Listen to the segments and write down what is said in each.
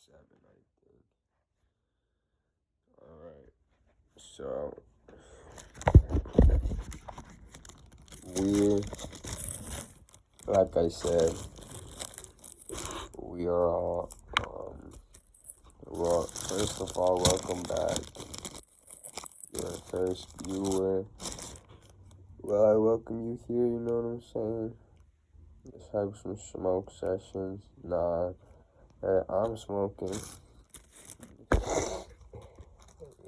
7, I think. Alright, so we, like I said, we are all, well, first of all, welcome back. Your first viewer. Well, I welcome you here, you know what I'm saying? Let's have some smoke sessions. Nah, I'm smoking.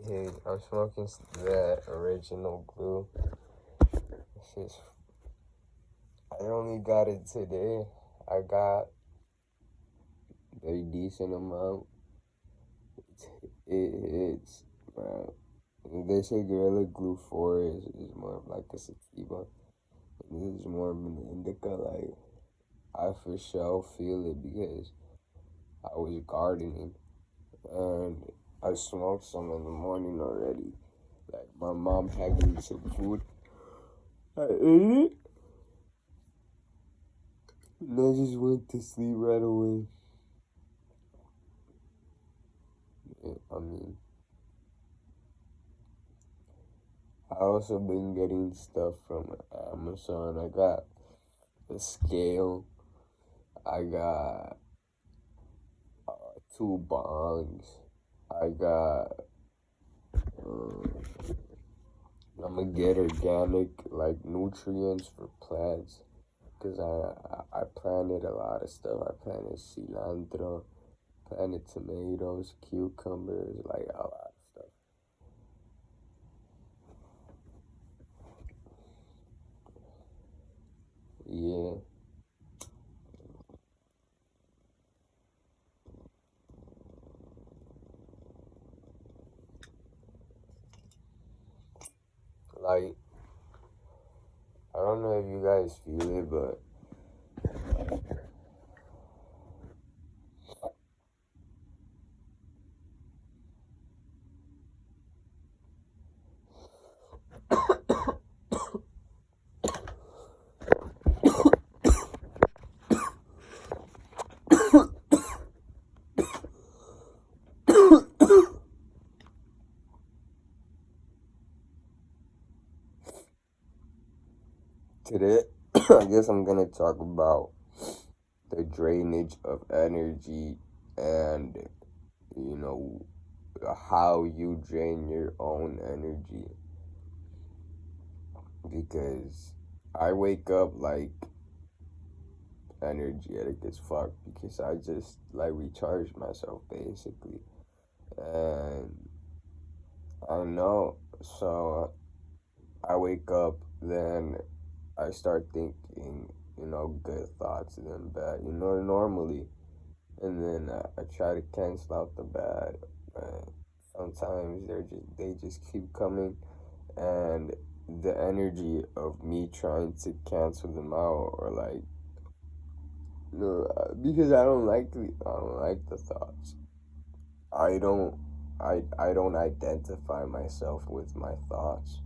Hey, I'm smoking that original glue. This is, I only got it today. I got a decent amount. It's, they say Gorilla Glue 4 is more of like a sativa. This is more of an indica. Like, I for sure feel it because I was gardening and I smoked some in the morning already. Like, my mom had me some food. I ate it. And I just went to sleep right away. I mean, I also been getting stuff from Amazon. I got a scale. I got 2 bongs. I got. I'm gonna get organic like nutrients for plants, cause I planted a lot of stuff. I planted cilantro, planted tomatoes, cucumbers, like a lot of stuff. Yeah, like I don't know if you guys feel it, but today I guess I'm gonna talk about the drainage of energy and you know how you drain your own energy, because I wake up like energetic as fuck because I just like recharge myself basically. And I know, so I wake up, then I start thinking, good thoughts and then bad, normally. And then I try to cancel out the bad. But sometimes they just keep coming, and the energy of me trying to cancel them out or like no, because I don't like the thoughts. I don't I don't identify myself with my thoughts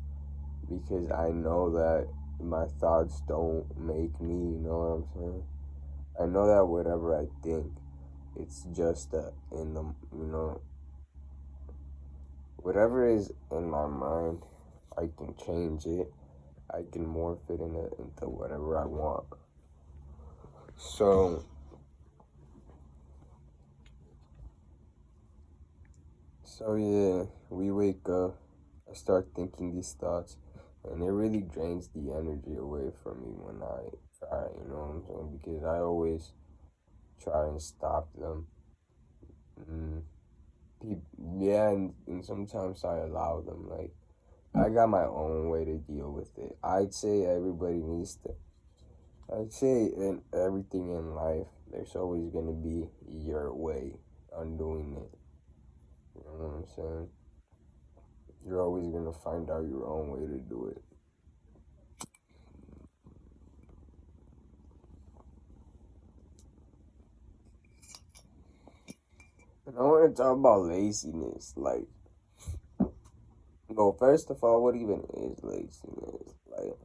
because I know that my thoughts don't make me, you know what I'm saying? I know that whatever I think, it's just in the, whatever is in my mind, I can change it. I can morph it into whatever I want. So, yeah, we wake up, I start thinking these thoughts, and it really drains the energy away from me when I try, you know what I'm saying? Because I always try and stop them. Mm, yeah, and sometimes I allow them. Like, I got my own way to deal with it. I'd say in everything in life, there's always going to be your way on doing it. You know what I'm saying? You're always going to find out your own way to do it. And I want to talk about laziness. Like, well, first of all, what even is laziness? Like,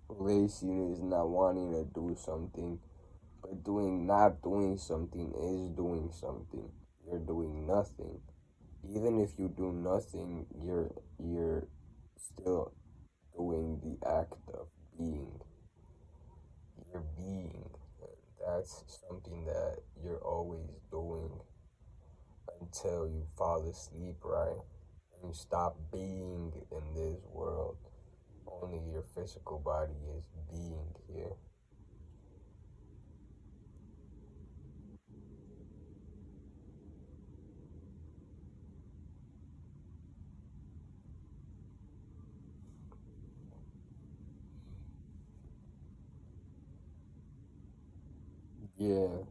Laziness is not wanting to do something, but not doing something is doing something. You're doing nothing. Even if you do nothing, you're still doing the act of being. You're being. That's something that you're always doing until you fall asleep, right? And you stop being in this world. Only your physical body is being here. Yeah.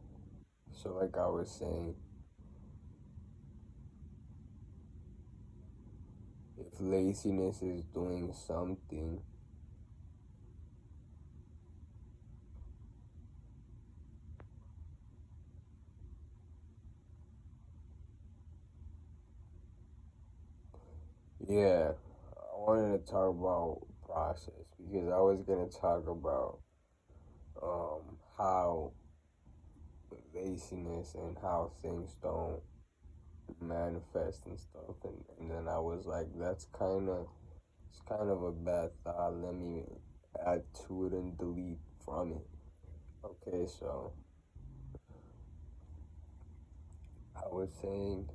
So, like I was saying, if laziness is doing something, yeah, I wanted to talk about process because I was gonna talk about how laziness and how things don't manifest and stuff, and then I was like, it's kind of a bad thought. Let me add to it and delete from it. Okay, so I was saying,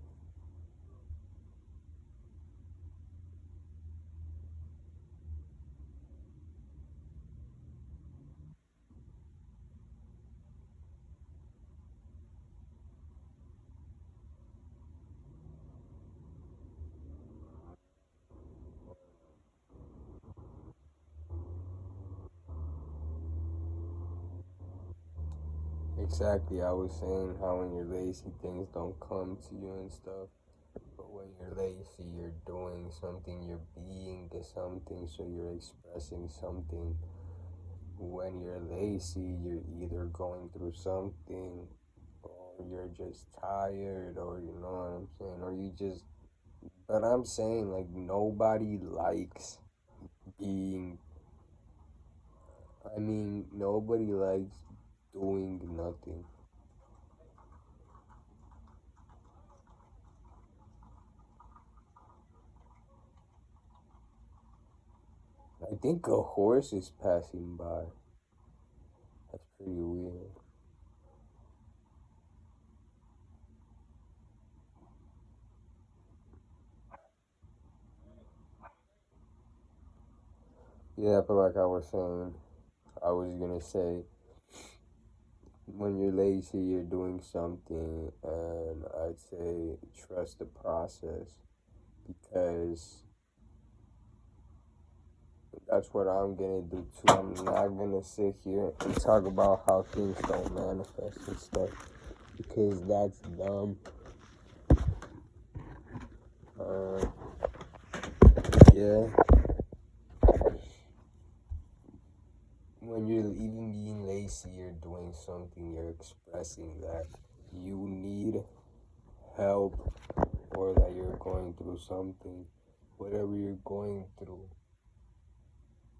exactly, I was saying how when you're lazy, things don't come to you and stuff. But when you're lazy, you're doing something, you're being something, so you're expressing something. When you're lazy, you're either going through something, or you're just tired, or you know what I'm saying, or you just. But I'm saying, like, nobody likes being. I mean, nobody likes doing nothing. I think a horse is passing by. That's pretty weird. Yeah, but like I was saying, I was gonna say, when you're lazy, you're doing something, and I'd say trust the process because that's what I'm gonna do too. I'm not gonna sit here and talk about how things don't manifest and stuff because that's dumb. Uh, yeah, when you're even being lazy, you're doing something, you're expressing that you need help or that you're going through something. Whatever you're going through,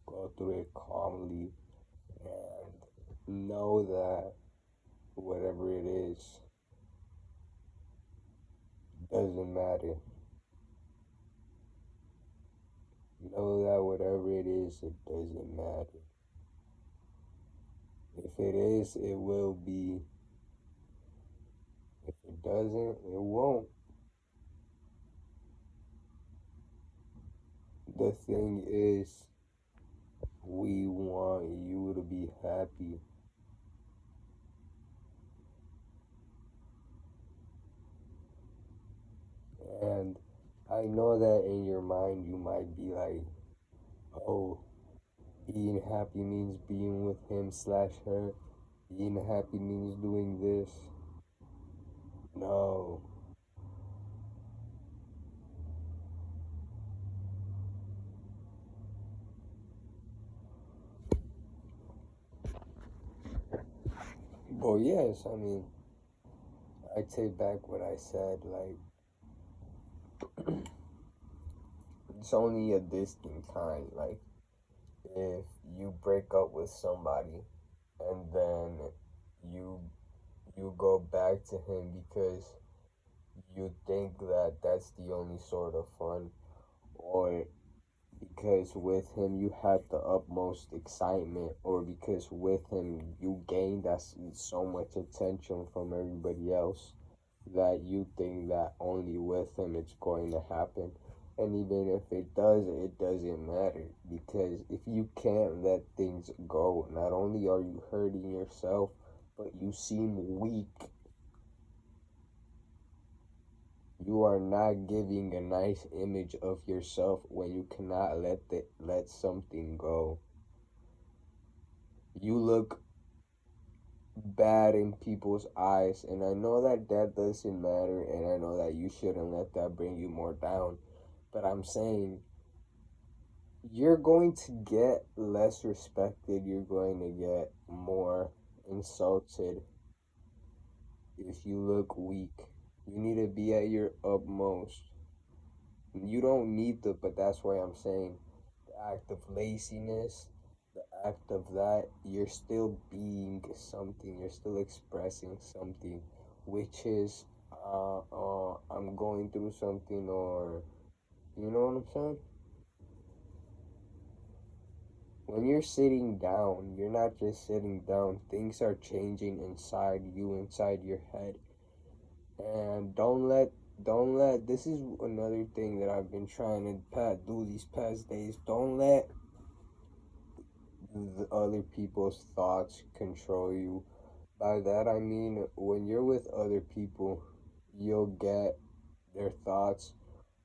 go through it calmly and know that whatever it is doesn't matter. Know that whatever it is, it doesn't matter. If it is, it will be. If it doesn't, it won't. The thing is, we want you to be happy. And I know that in your mind you might be like, oh, being happy means being with him slash her. Being happy means doing this. No. Well, yes, I mean, I take back what I said. Like, it's only a distant kind. Like, if you break up with somebody and then you you go back to him because you think that that's the only sort of fun, or because with him you had the utmost excitement, or because with him you gained that so much attention from everybody else that you think that only with him it's going to happen. And even if it does, it doesn't matter, because if you can't let things go, not only are you hurting yourself, but you seem weak. You are not giving a nice image of yourself when you cannot let something go. You look bad in people's eyes, and I know that that doesn't matter, and I know that you shouldn't let that bring you more down. But I'm saying you're going to get less respected, you're going to get more insulted if you look weak. You need to be at your utmost. You don't need to, but that's why I'm saying the act of laziness, the act of that, you're still being something, you're still expressing something, which is, I'm going through something, or, you know what I'm saying? When you're sitting down, you're not just sitting down, things are changing inside you, inside your head. And don't let this is another thing that I've been trying to do these past days. Don't let the other people's thoughts control you. By that I mean, when you're with other people, you'll get their thoughts,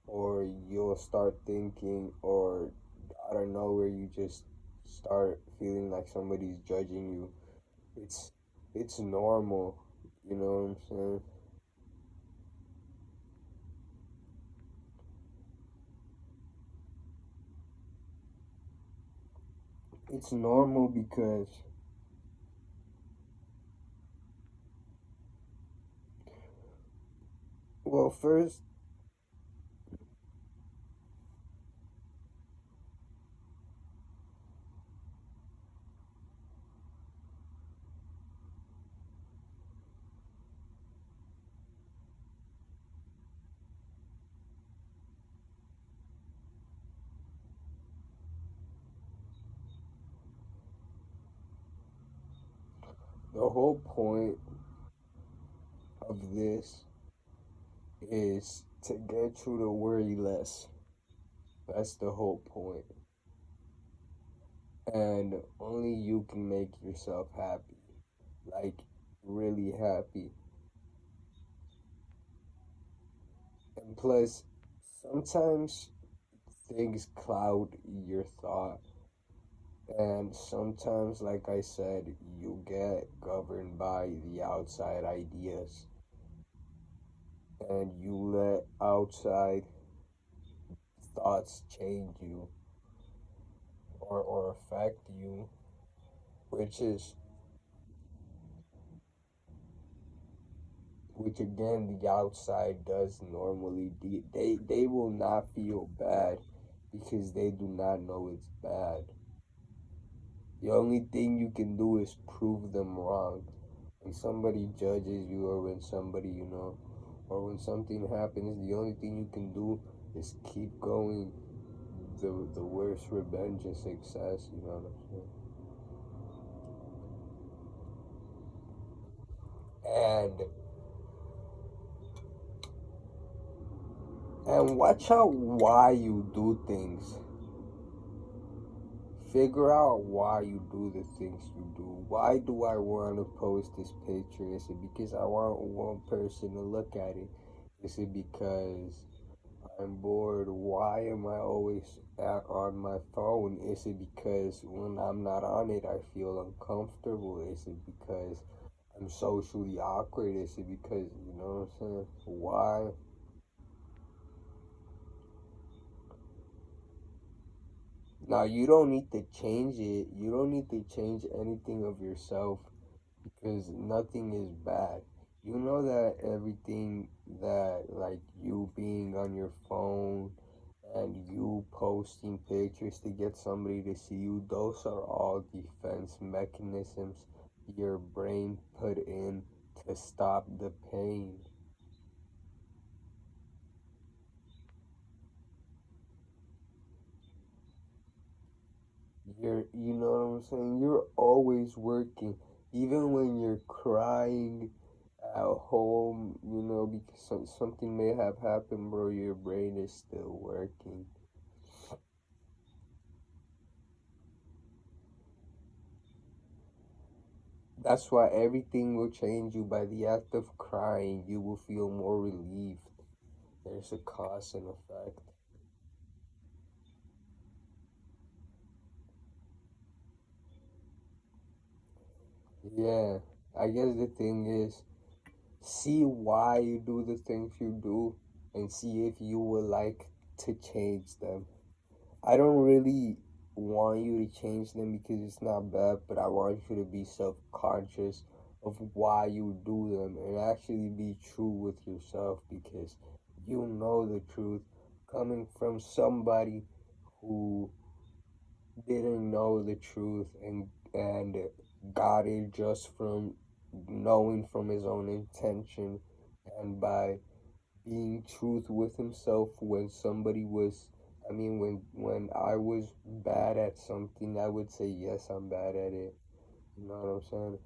or you'll start thinking, or I don't know, where you just start feeling like somebody's judging you. It's it's normal, you know what I'm saying? It's normal because, well, first, the whole point of this is to get you to worry less. That's the whole point. And only you can make yourself happy. Like, really happy. And plus, sometimes things cloud your thought. And sometimes, like I said, you get governed by the outside ideas. And you let outside thoughts change you, or affect you, which is, which again, the outside does normally. They will not feel bad because they do not know it's bad. The only thing you can do is prove them wrong. When somebody judges you, or when somebody, or when something happens, the only thing you can do is keep going. The worst revenge is success, you know what I'm saying? And watch out why you do things. Figure out why you do the things you do. Why do I want to post this picture? Is it because I want one person to look at it? Is it because I'm bored? Why am I always on my phone? Is it because when I'm not on it, I feel uncomfortable? Is it because I'm socially awkward? Is it because, you know what I'm saying? Why? Now, you don't need to change it. You don't need to change anything of yourself, because nothing is bad. You know that everything that, like, you being on your phone and you posting pictures to get somebody to see you, those are all defense mechanisms your brain put in to stop the pain. You know what I'm saying? You're always working, even when you're crying at home, because something may have happened, bro. Your brain is still working. That's why everything will change you by the act of crying. You will feel more relieved. There's a cause and effect. Yeah, I guess the thing is, see why you do the things you do and see if you would like to change them. I don't really want you to change them because it's not bad, but I want you to be self conscious of why you do them and actually be true with yourself because you know the truth coming from somebody who didn't know the truth and got it just from knowing from his own intention and by being truth with himself when somebody was when I was bad at something I would say yes I'm bad at it. You know what I'm saying?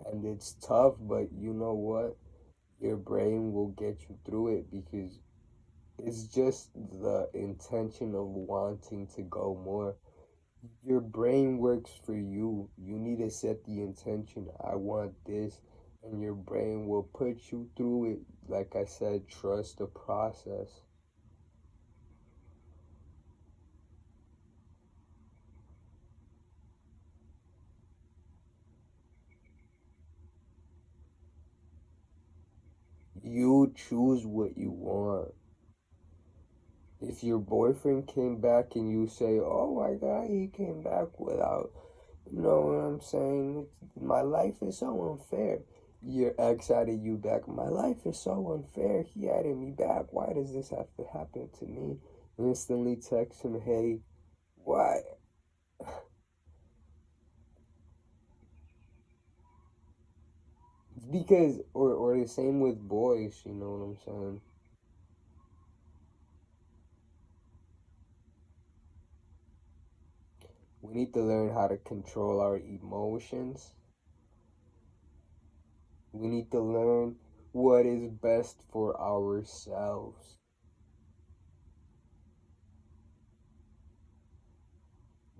And it's tough, but you know what? Your brain will get you through it because it's just the intention of wanting to go more. Your brain works for you. You need to set the intention. I want this. And your brain will put you through it. Like I said, trust the process. You choose what you want. If your boyfriend came back and you say, oh my God, he came back without, you know what I'm saying? My life is so unfair. Your ex added you back. My life is so unfair. He added me back. Why does this have to happen to me? Instantly text him, hey, why? Because, or the same with boys, you know what I'm saying? We need to learn how to control our emotions. We need to learn what is best for ourselves.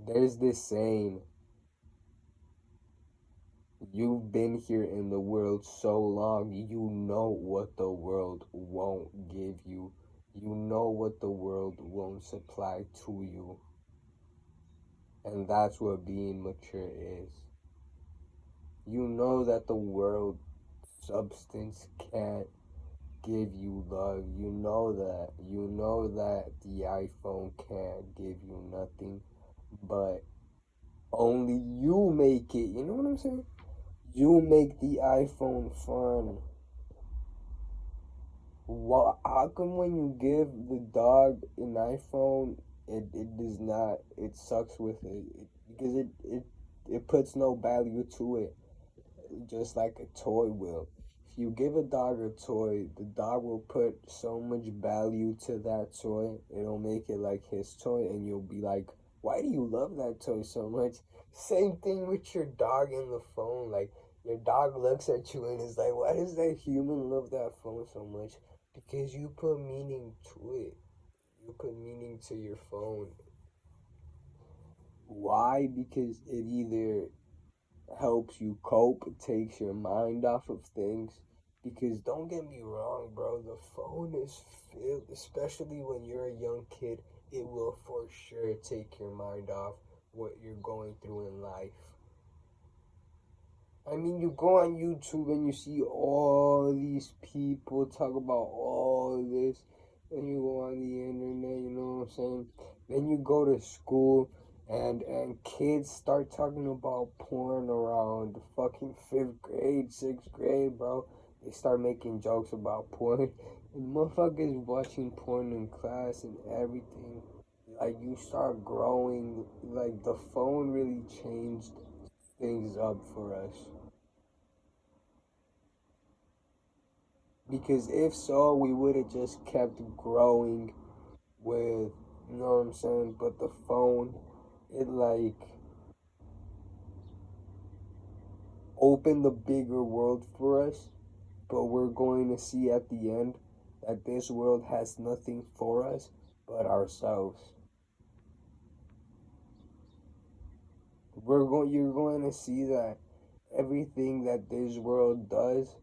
There's this saying, you've been here in the world so long, you know what the world won't give you. You know what the world won't supply to you. And that's what being mature is. You know that the world substance can't give you love. You know that. You know that the iPhone can't give you nothing, but only you make it. You know what I'm saying? You make the iPhone fun. How come when you give the dog an iPhone, it does not, it sucks with because it puts no value to it, just like a toy will. If you give a dog a toy, the dog will put so much value to that toy, it'll make it like his toy, and you'll be like, why do you love that toy so much? Same thing with your dog and the phone. Like, your dog looks at you and is like, why does that human love that phone so much? Because you put meaning to it. You put meaning to your phone. Why? Because it either helps you cope, takes your mind off of things. Because don't get me wrong, bro, the phone is filled, especially when you're a young kid, it will for sure take your mind off what you're going through in life. I mean, you go on YouTube and you see all these people talk about all this, and you go on the internet, you know what I'm saying? Then you go to school and kids start talking about porn around fucking 5th grade, 6th grade, bro. They start making jokes about porn. And motherfuckers watching porn in class and everything. Like you start growing, like the phone really changed things up for us. Because if so, we would have just kept growing with, you know what I'm saying? But the phone, it like opened the bigger world for us. But we're going to see at the end that this world has nothing for us but ourselves. You're going to see that everything that this world does,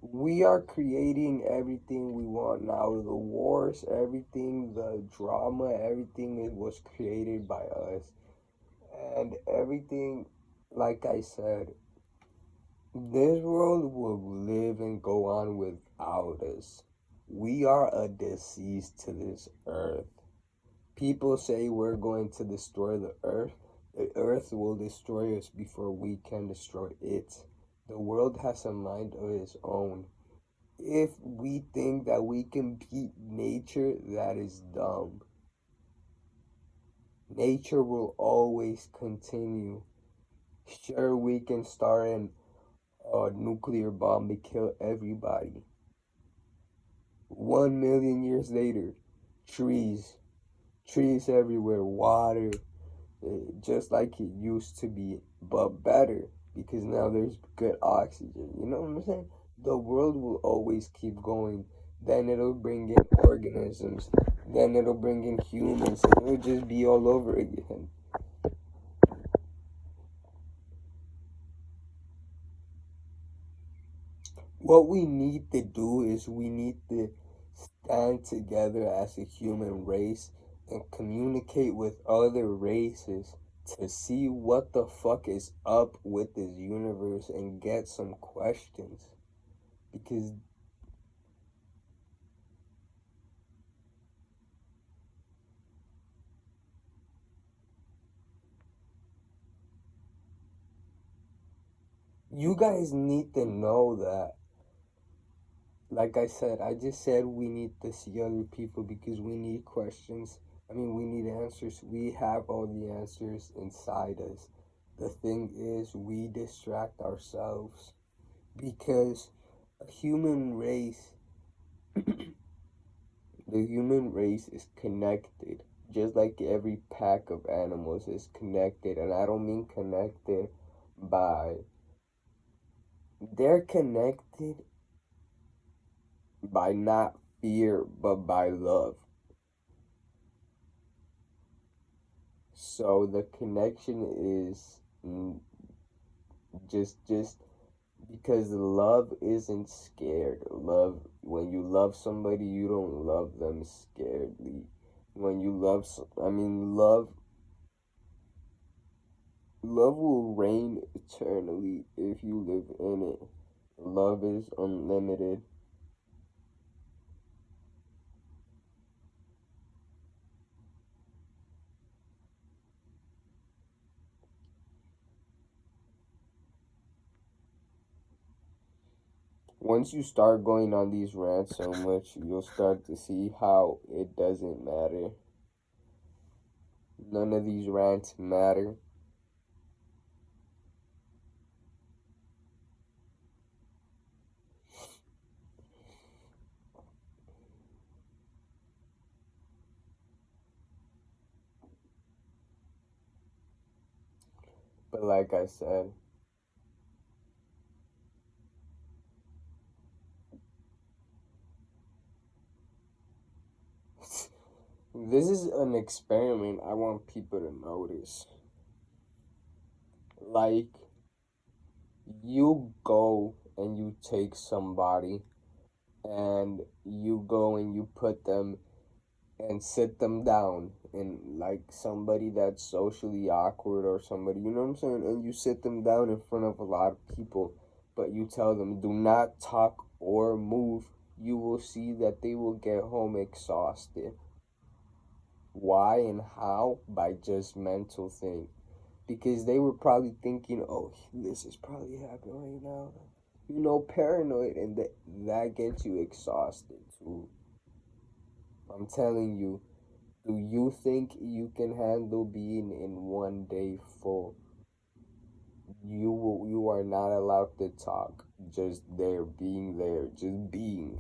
we are creating everything we want now. The wars, everything, the drama, everything it was created by us. And everything, like I said, this world will live and go on without us. We are a disease to this earth. People say we're going to destroy the earth. The earth will destroy us before we can destroy it. The world has a mind of its own. If we think that we can beat nature, that is dumb. Nature will always continue. Sure, we can start a nuclear bomb to kill everybody. 1 million years later, trees, trees everywhere, water, just like it used to be, but better because now there's good oxygen. You know what I'm saying? The world will always keep going. Then it'll bring in organisms. Then it'll bring in humans, and it'll just be all over again. What we need to do is we need to stand together as a human race and communicate with other races to see what the fuck is up with this universe and get some questions. Because you guys need to know that, like I said, I just said we need to see other people because we need questions. I mean, we need answers. We have all the answers inside us. The thing is, we distract ourselves because a human race, the human race is connected, just like every pack of animals is connected. And I don't mean connected by, they're connected by not fear, but by love. So the connection is just because love isn't scared. Love, when you love somebody, you don't love them scaredly. When you love, I mean, love will reign eternally if you live in it. Love is unlimited. Once you start going on these rants so much, you'll start to see how it doesn't matter. None of these rants matter. But like I said, this is an experiment I want people to notice. Like, you go and you take somebody and you go and you put them and sit them down and like somebody that's socially awkward or somebody, you know what I'm saying? And you sit them down in front of a lot of people, but you tell them do not talk or move. You will see that they will get home exhausted. Why and how? By just mental thing. Because they were probably thinking, oh, this is probably happening right now. paranoid, and that gets you exhausted too. I'm telling you, do you think you can handle being in one day full? You are not allowed to talk. Just there, being there, just being.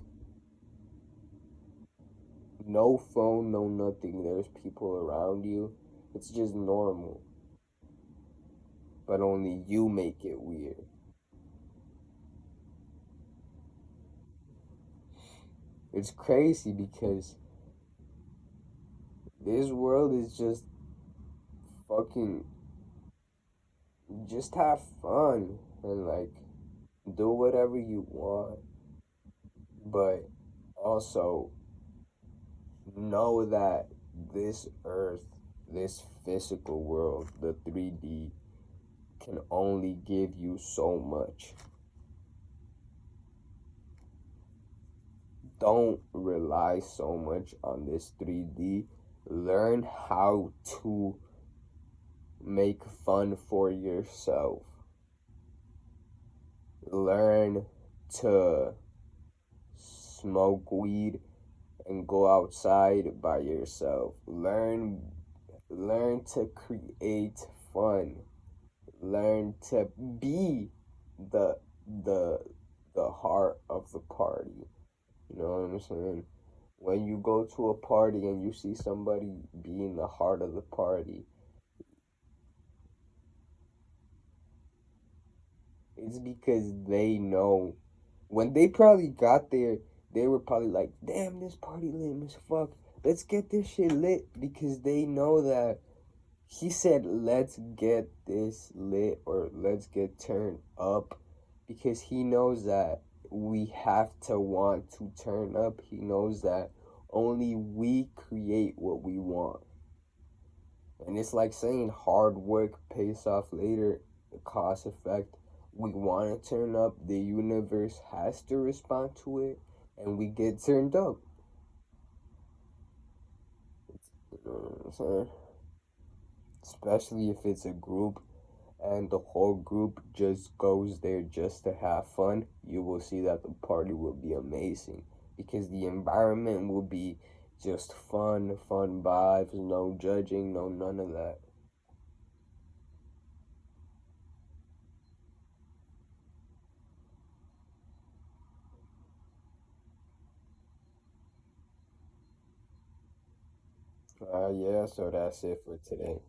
No phone, no nothing. There's people around you. It's just normal. But only you make it weird. It's crazy because this world is just fucking, just have fun and like do whatever you want. But also know that this earth, this physical world, the 3D, can only give you so much. Don't rely so much on this 3D. Learn how to make fun for yourself. Learn to smoke weed and go outside by yourself. Learn to create fun. Learn to be the the the heart of the party. You know what I'm saying? When you go to a party and you see somebody being the heart of the party, it's because they know. When they probably got there, they were probably like, damn, this party lame as fuck. Let's get this shit lit, because they know that he said, let's get this lit, or let's get turned up, because he knows that we have to want to turn up. He knows that only we create what we want. And it's like saying hard work pays off later, the cause effect. We want to turn up, the universe has to respond to it, and we get turned up. You know what I'm saying? Especially if it's a group and the whole group just goes there just to have fun, you will see that the party will be amazing, because the environment will be just fun vibes, no judging, no none of that. Yeah, so that's it for today.